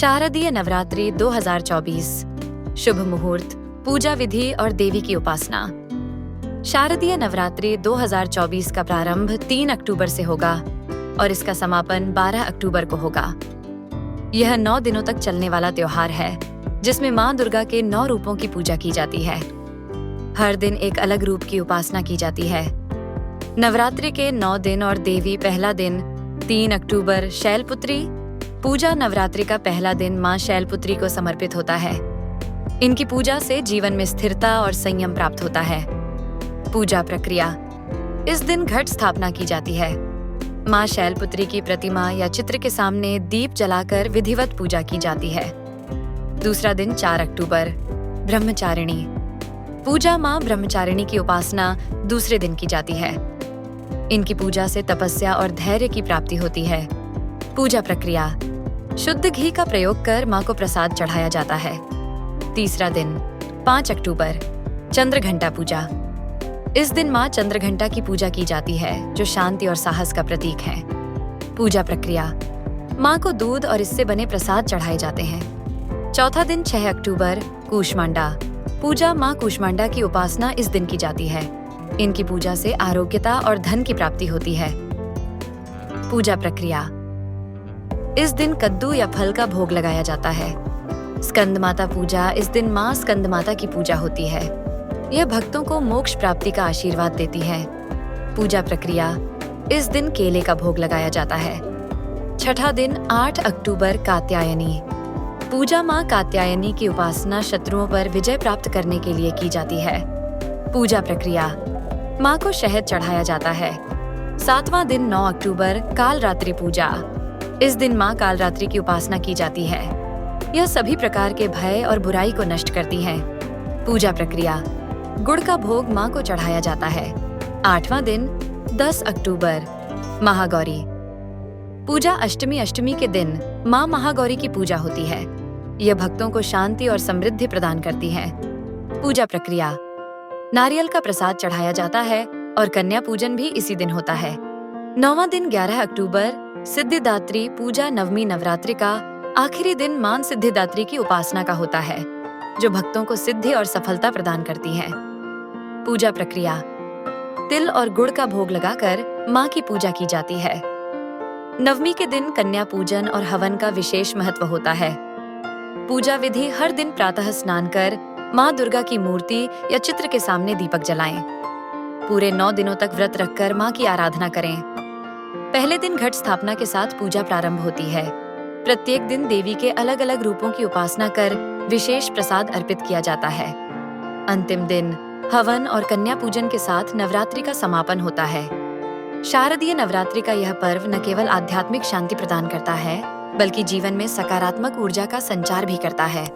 शारदीय नवरात्रि 2024 शुभ मुहूर्त, पूजा विधि और देवी की उपासना। शारदीय नवरात्रि 2024 का प्रारंभ 3 अक्टूबर से होगा और इसका समापन 12 अक्टूबर को होगा। यह 9 दिनों तक चलने वाला त्योहार है जिसमें मां दुर्गा के 9 रूपों की पूजा की जाती है। हर दिन एक अलग रूप की उपासना की जाती है। नवरात्रि के 9 दिन और देवी पहला दिन 3 अक्टूबर शैलपुत्री। पूजा नवरात्रि का पहला दिन मां शैलपुत्री को समर्पित होता है। इनकी पूजा से जीवन में स्थिरता और संयम प्राप्त होता है। पूजा प्रक्रिया। इस दिन घट स्थापना की जाती है। मां शैलपुत्री की प्रतिमा या चित्र के सामने दीप जलाकर विधिवत पूजा की जाती है। दूसरा दिन 4 अक्टूबर ब्रह्मचारिणी। पूजा मां ब्रह्मचारिणी की उपासना दूसरे दिन की जाती है। इनकी पूजा से तपस्या और धैर्य की प्राप्ति होती है। पूजा प्रक्रिया। शुद्ध घी का प्रयोग कर मां को प्रसाद चढ़ाया जाता है। तीसरा दिन 5 अक्टूबर चंद्रघंटा पूजा। इस दिन मां चंद्रघंटा की पूजा की जाती है जो शांति और साहस का प्रतीक है। पूजा प्रक्रिया। मां को दूध और इससे बने प्रसाद चढ़ाए जाते हैं। चौथा दिन 6 अक्टूबर कूष्मांडा। पूजा मां कूष्मांडा की उपासना इस दिन की जाती है। इनकी पूजा से आरोग्यता और धन की प्राप्ति होती है। पूजा प्रक्रिया। इस दिन कद्दू या फल का भोग लगाया जाता है। स्कंद माता पूजा। इस दिन मां स्कंद माता की पूजा होती है। यह भक्तों को मोक्ष प्राप्ति का आशीर्वाद देती है। पूजा प्रक्रिया। इस दिन केले का भोग लगाया जाता है। छठा दिन 8 अक्टूबर कात्यायनी। पूजा मां कात्यायनी की उपासना शत्रुओं पर विजय प्राप्त करने के लिए की जाती है। पूजा प्रक्रिया। मां को शहद चढ़ाया जाता है। 7वां दिन 9 अक्टूबर कालरात्रि पूजा। इस दिन मां कालरात्रि की उपासना की जाती है। यह सभी प्रकार के भय और बुराई को नष्ट करती है। पूजा प्रक्रिया। गुड़ का भोग मां को चढ़ाया जाता है। 8वां दिन 10 अक्टूबर महागौरी पूजा। अष्टमी के दिन मां महागौरी की पूजा होती है। यह भक्तों को शांति और समृद्धि प्रदान करती है। पूजा प्रक्रिया। नारियल का प्रसाद चढ़ाया जाता है और कन्या पूजन भी इसी दिन होता है। 9वां दिन 11 अक्टूबर सिद्धिदात्री पूजा। नवमी नवरात्रि का आखिरी दिन मां सिद्धिदात्री की उपासना का होता है जो भक्तों को सिद्धि और सफलता प्रदान करती है। पूजा प्रक्रिया। तिल और गुड़ का भोग लगाकर मां की पूजा की जाती है। नवमी के दिन कन्या पूजन और हवन का विशेष महत्व होता है। पूजा विधि। हर दिन प्रातः स्नान कर मां दुर्गा की मूर्ति या चित्र के सामने दीपक जलाएं। पूरे 9 दिनों तक व्रत रखकर मां की आराधना करें। पहले दिन घट स्थापना के साथ पूजा प्रारंभ होती है। प्रत्येक दिन देवी के अलग अलग रूपों की उपासना कर विशेष प्रसाद अर्पित किया जाता है। अंतिम दिन हवन और कन्या पूजन के साथ नवरात्रि का समापन होता है। शारदीय नवरात्रि का यह पर्व न केवल आध्यात्मिक शांति प्रदान करता है बल्कि जीवन में सकारात्मक ऊर्जा का संचार भी करता है।